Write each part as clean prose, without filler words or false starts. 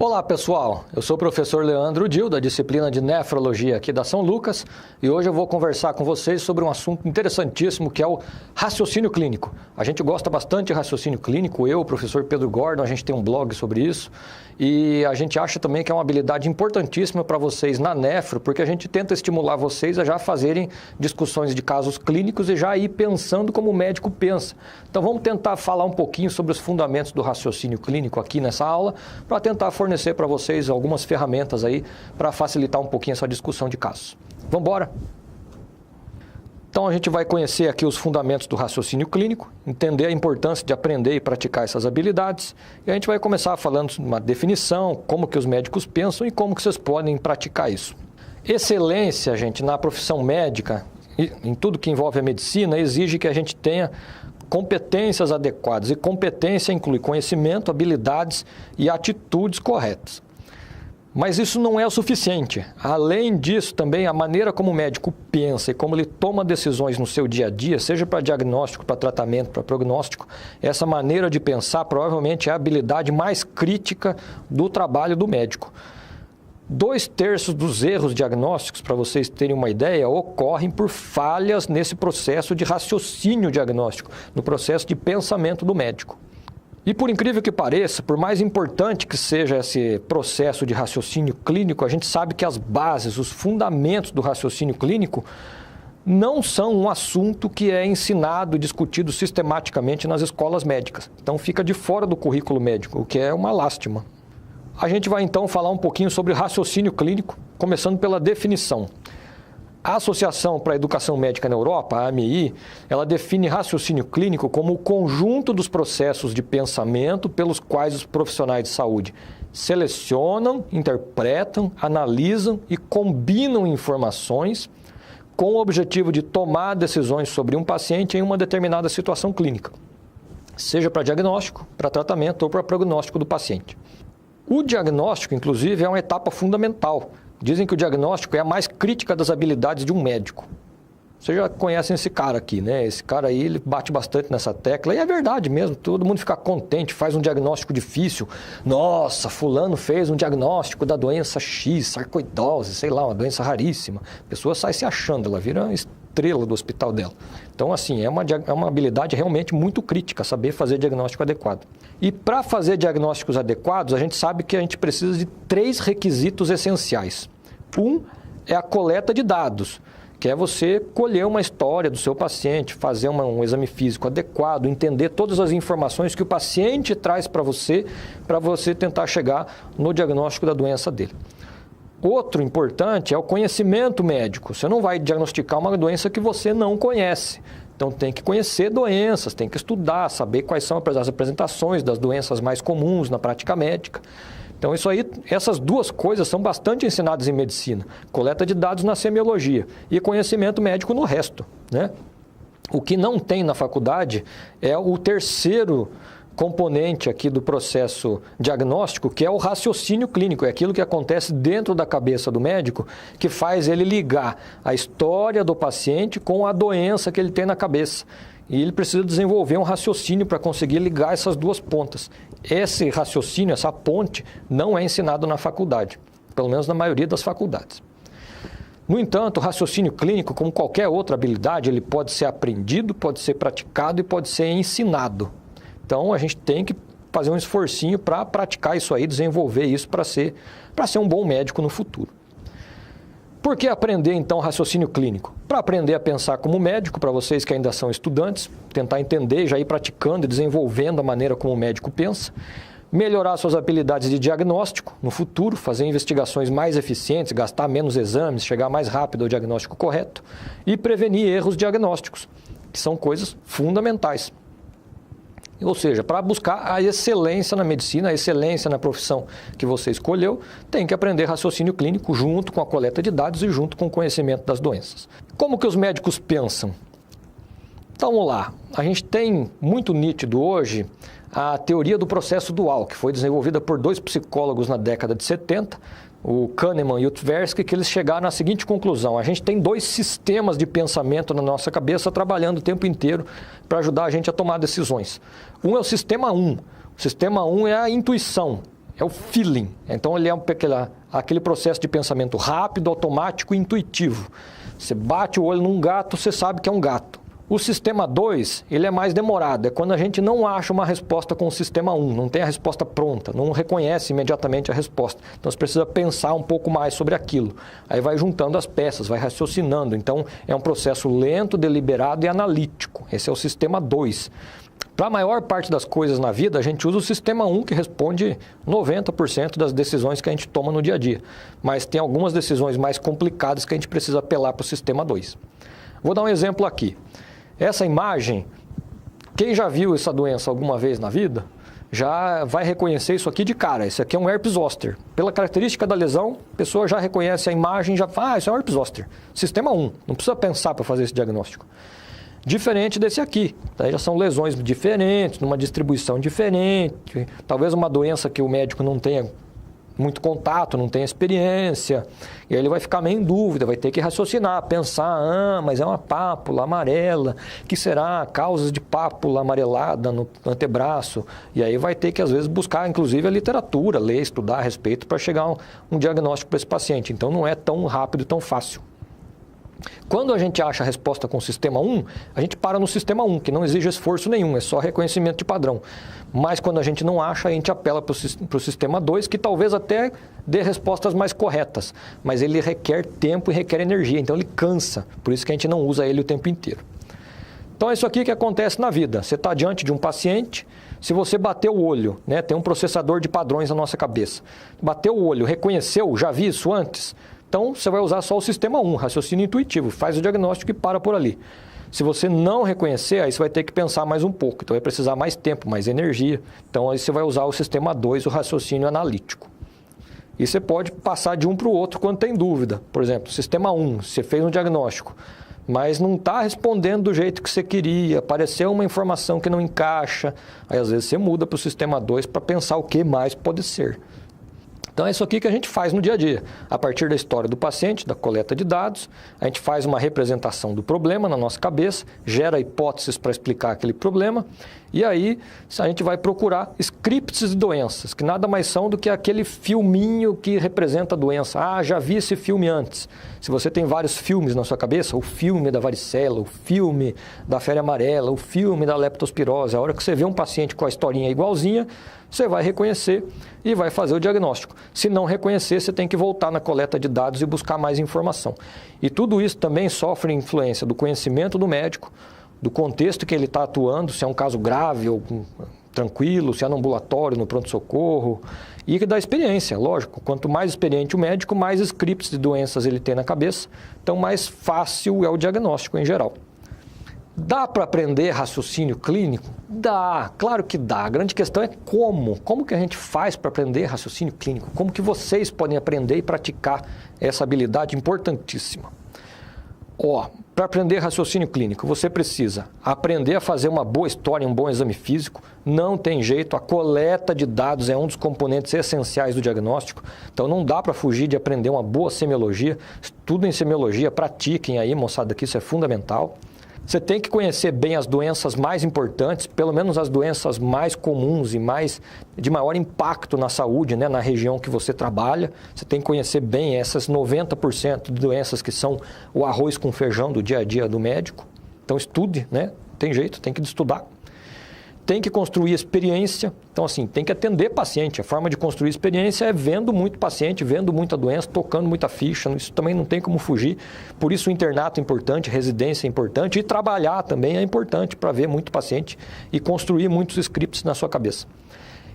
Olá pessoal, eu sou o professor Leandro Dil, da disciplina de Nefrologia aqui da São Lucas, e hoje eu vou conversar com vocês sobre um assunto interessantíssimo que é o raciocínio clínico. A gente gosta bastante de raciocínio clínico, eu, o professor Pedro Gordon, a gente tem um blog sobre isso, e a gente acha também que é uma habilidade importantíssima para vocês na nefro, porque a gente tenta estimular vocês a já fazerem discussões de casos clínicos e já ir pensando como o médico pensa. Então vamos tentar falar um pouquinho sobre os fundamentos do raciocínio clínico aqui nessa aula, para tentar fornecer para vocês algumas ferramentas aí para facilitar um pouquinho essa discussão de casos. Vamos embora? Então a gente vai conhecer aqui os fundamentos do raciocínio clínico, entender a importância de aprender e praticar essas habilidades, e a gente vai começar falando de uma definição, como que os médicos pensam e como que vocês podem praticar isso. Excelência, gente, na profissão médica, em tudo que envolve a medicina, exige que a gente tenha competências adequadas, e competência inclui conhecimento, habilidades e atitudes corretas. Mas isso não é o suficiente. Além disso, também a maneira como o médico pensa e como ele toma decisões no seu dia a dia, seja para diagnóstico, para tratamento, para prognóstico, essa maneira de pensar provavelmente é a habilidade mais crítica do trabalho do médico. 2/3 dos erros diagnósticos, para vocês terem uma ideia, ocorrem por falhas nesse processo de raciocínio diagnóstico, no processo de pensamento do médico. E por incrível que pareça, por mais importante que seja esse processo de raciocínio clínico, a gente sabe que as bases, os fundamentos do raciocínio clínico não são um assunto que é ensinado e discutido sistematicamente nas escolas médicas. Então fica de fora do currículo médico, o que é uma lástima. A gente vai então falar um pouquinho sobre raciocínio clínico, começando pela definição. A Associação para a Educação Médica na Europa, a AMI, ela define raciocínio clínico como o conjunto dos processos de pensamento pelos quais os profissionais de saúde selecionam, interpretam, analisam e combinam informações com o objetivo de tomar decisões sobre um paciente em uma determinada situação clínica, seja para diagnóstico, para tratamento ou para prognóstico do paciente. O diagnóstico, inclusive, é uma etapa fundamental. Dizem que o diagnóstico é a mais crítica das habilidades de um médico. Vocês já conhecem esse cara aqui, né? Esse cara aí, ele bate bastante nessa tecla, e é verdade mesmo, todo mundo fica contente, faz um diagnóstico difícil. Nossa, fulano fez um diagnóstico da doença X, sarcoidose, sei lá, uma doença raríssima. A pessoa sai se achando, ela vira estrela do hospital dela. Então, assim, é uma habilidade realmente muito crítica, saber fazer diagnóstico adequado. E para fazer diagnósticos adequados, a gente sabe que a gente precisa de 3 requisitos essenciais. Um é a coleta de dados, que é você colher uma história do seu paciente, fazer um exame físico adequado, entender todas as informações que o paciente traz para você tentar chegar no diagnóstico da doença dele. Outro importante é o conhecimento médico. Você não vai diagnosticar uma doença que você não conhece. Então tem que conhecer doenças, tem que estudar, saber quais são as apresentações das doenças mais comuns na prática médica. Então essas 2 coisas são bastante ensinadas em medicina. Coleta de dados na semiologia e conhecimento médico no resto, né? O que não tem na faculdade é o terceiro componente aqui do processo diagnóstico, que é o raciocínio clínico, é aquilo que acontece dentro da cabeça do médico, que faz ele ligar a história do paciente com a doença que ele tem na cabeça. E ele precisa desenvolver um raciocínio para conseguir ligar essas 2 pontas. Esse raciocínio, essa ponte, não é ensinado na faculdade, pelo menos na maioria das faculdades. No entanto, o raciocínio clínico, como qualquer outra habilidade, ele pode ser aprendido, pode ser praticado e pode ser ensinado. Então, a gente tem que fazer um esforcinho para praticar isso aí, desenvolver isso para ser um bom médico no futuro. Por que aprender, então, raciocínio clínico? Para aprender a pensar como médico, para vocês que ainda são estudantes, tentar entender, já ir praticando e desenvolvendo a maneira como o médico pensa. Melhorar suas habilidades de diagnóstico no futuro, fazer investigações mais eficientes, gastar menos exames, chegar mais rápido ao diagnóstico correto. E prevenir erros diagnósticos, que são coisas fundamentais. Ou seja, para buscar a excelência na medicina, a excelência na profissão que você escolheu, tem que aprender raciocínio clínico junto com a coleta de dados e junto com o conhecimento das doenças. Como que os médicos pensam? Então, vamos lá. A gente tem muito nítido hoje a teoria do processo dual, que foi desenvolvida por 2 psicólogos na década de 70, o Kahneman e o Tversky, que eles chegaram à seguinte conclusão: a gente tem 2 sistemas de pensamento na nossa cabeça trabalhando o tempo inteiro para ajudar a gente a tomar decisões. Um é o sistema 1. O sistema 1 é a intuição, é o feeling. Então ele é aquele processo de pensamento rápido, automático e intuitivo. Você bate o olho num gato, você sabe que é um gato. O sistema 2, ele é mais demorado, é quando a gente não acha uma resposta com o sistema 1, não tem a resposta pronta, não reconhece imediatamente a resposta. Então você precisa pensar um pouco mais sobre aquilo. Aí vai juntando as peças, vai raciocinando. Então é um processo lento, deliberado e analítico. Esse é o sistema 2. Para a maior parte das coisas na vida, a gente usa o sistema 1, que responde 90% das decisões que a gente toma no dia a dia. Mas tem algumas decisões mais complicadas que a gente precisa apelar para o sistema 2. Vou dar um exemplo aqui. Essa imagem, quem já viu essa doença alguma vez na vida, já vai reconhecer isso aqui de cara. Isso aqui é um herpes zoster. Pela característica da lesão, a pessoa já reconhece a imagem, já fala, isso é um herpes zoster. Sistema 1, não precisa pensar para fazer esse diagnóstico. Diferente desse aqui, daí já são lesões diferentes, numa distribuição diferente, talvez uma doença que o médico não tenha muito contato, não tenha experiência, e aí ele vai ficar meio em dúvida, vai ter que raciocinar, pensar, mas é uma pápula amarela, que será? Causas de pápula amarelada no antebraço, e aí vai ter que às vezes buscar inclusive a literatura, ler, estudar a respeito para chegar a um diagnóstico para esse paciente, então não é tão rápido, tão fácil. Quando a gente acha a resposta com o sistema 1, a gente para no sistema 1, que não exige esforço nenhum, é só reconhecimento de padrão. Mas quando a gente não acha, a gente apela para o sistema 2, que talvez até dê respostas mais corretas, mas ele requer tempo e requer energia, então ele cansa, por isso que a gente não usa ele o tempo inteiro. Então é isso aqui que acontece na vida. Você está diante de um paciente, se você bater o olho, né, tem um processador de padrões na nossa cabeça. Bateu o olho, reconheceu, já vi isso antes? Então, você vai usar só o sistema 1, raciocínio intuitivo, faz o diagnóstico e para por ali. Se você não reconhecer, aí você vai ter que pensar mais um pouco, então vai precisar mais tempo, mais energia. Então, aí você vai usar o sistema 2, o raciocínio analítico. E você pode passar de um para o outro quando tem dúvida. Por exemplo, sistema 1, você fez um diagnóstico, mas não está respondendo do jeito que você queria, apareceu uma informação que não encaixa, aí às vezes você muda para o sistema 2 para pensar o que mais pode ser. Então é isso aqui que a gente faz no dia a dia. A partir da história do paciente, da coleta de dados, a gente faz uma representação do problema na nossa cabeça, gera hipóteses para explicar aquele problema, e aí a gente vai procurar scripts de doenças, que nada mais são do que aquele filminho que representa a doença. Ah, já vi esse filme antes. Se você tem vários filmes na sua cabeça, o filme da varicela, o filme da febre amarela, o filme da leptospirose, a hora que você vê um paciente com a historinha igualzinha, você vai reconhecer e vai fazer o diagnóstico. Se não reconhecer, você tem que voltar na coleta de dados e buscar mais informação. E tudo isso também sofre influência do conhecimento do médico, do contexto que ele está atuando, se é um caso grave ou tranquilo, se é no ambulatório, no pronto-socorro, e da experiência, lógico. Quanto mais experiente o médico, mais scripts de doenças ele tem na cabeça, então mais fácil é o diagnóstico em geral. Dá para aprender raciocínio clínico? Dá, claro que dá. A grande questão é como. Como que a gente faz para aprender raciocínio clínico? Como que vocês podem aprender e praticar essa habilidade importantíssima? Para aprender raciocínio clínico, você precisa aprender a fazer uma boa história, um bom exame físico. Não tem jeito, a coleta de dados é um dos componentes essenciais do diagnóstico. Então não dá para fugir de aprender uma boa semiologia. Estudem semiologia, pratiquem aí, moçada, que isso é fundamental. Você tem que conhecer bem as doenças mais importantes, pelo menos as doenças mais comuns e de maior impacto na saúde, né, na região que você trabalha. Você tem que conhecer bem essas 90% de doenças que são o arroz com feijão do dia a dia do médico. Então estude, né? Tem jeito, tem que estudar. Tem que construir experiência, então assim, tem que atender paciente. A forma de construir experiência é vendo muito paciente, vendo muita doença, tocando muita ficha, isso também não tem como fugir. Por isso o internato é importante, residência é importante e trabalhar também é importante para ver muito paciente e construir muitos scripts na sua cabeça.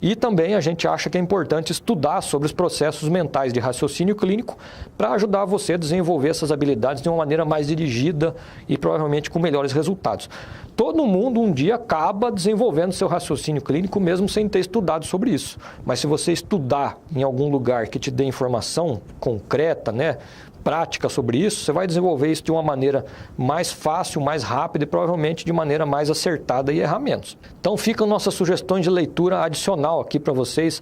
E também a gente acha que é importante estudar sobre os processos mentais de raciocínio clínico para ajudar você a desenvolver essas habilidades de uma maneira mais dirigida e provavelmente com melhores resultados. Todo mundo um dia acaba desenvolvendo seu raciocínio clínico mesmo sem ter estudado sobre isso. Mas se você estudar em algum lugar que te dê informação concreta, né, prática sobre isso, você vai desenvolver isso de uma maneira mais fácil, mais rápida e provavelmente de maneira mais acertada e errar menos. Então ficam nossas sugestões de leitura adicional aqui para vocês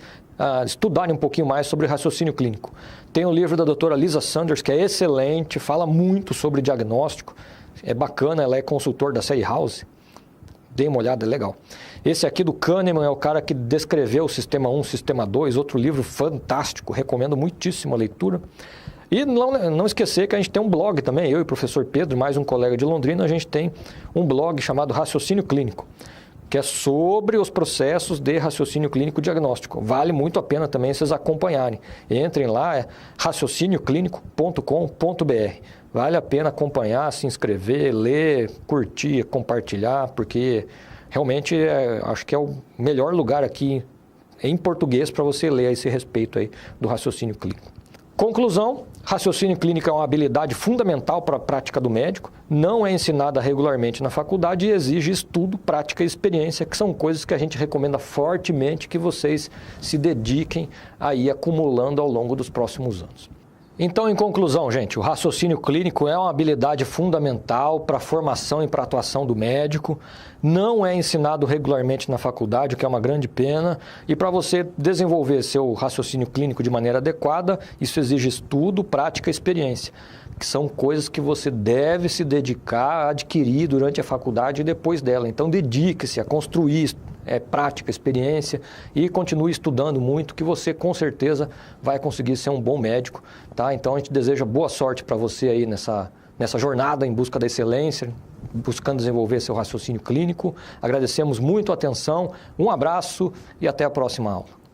estudarem um pouquinho mais sobre raciocínio clínico. Tem o livro da doutora Lisa Sanders, que é excelente, fala muito sobre diagnóstico, é bacana, ela é consultor da Série House. Dê uma olhada, é legal. Esse aqui do Kahneman é o cara que descreveu o Sistema 1, Sistema 2, outro livro fantástico, recomendo muitíssimo a leitura. E não esquecer que a gente tem um blog também, eu e o professor Pedro, mais um colega de Londrina, a gente tem um blog chamado Raciocínio Clínico, que é sobre os processos de raciocínio clínico diagnóstico. Vale muito a pena também vocês acompanharem. Entrem lá, é raciocinioclinico.com.br. Vale a pena acompanhar, se inscrever, ler, curtir, compartilhar, porque realmente acho que é o melhor lugar aqui em português para você ler a esse respeito aí do raciocínio clínico. Conclusão, raciocínio clínico é uma habilidade fundamental para a prática do médico, não é ensinada regularmente na faculdade e exige estudo, prática e experiência, que são coisas que a gente recomenda fortemente que vocês se dediquem a ir acumulando ao longo dos próximos anos. Então, em conclusão, gente, o raciocínio clínico é uma habilidade fundamental para a formação e para a atuação do médico, não é ensinado regularmente na faculdade, o que é uma grande pena, e para você desenvolver seu raciocínio clínico de maneira adequada, isso exige estudo, prática e experiência, que são coisas que você deve se dedicar a adquirir durante a faculdade e depois dela. Então, dedique-se a construir prática, experiência e continue estudando muito, que você com certeza vai conseguir ser um bom médico, tá? Então a gente deseja boa sorte para você aí nessa jornada em busca da excelência, buscando desenvolver seu raciocínio clínico. Agradecemos muito a atenção, um abraço e até a próxima aula.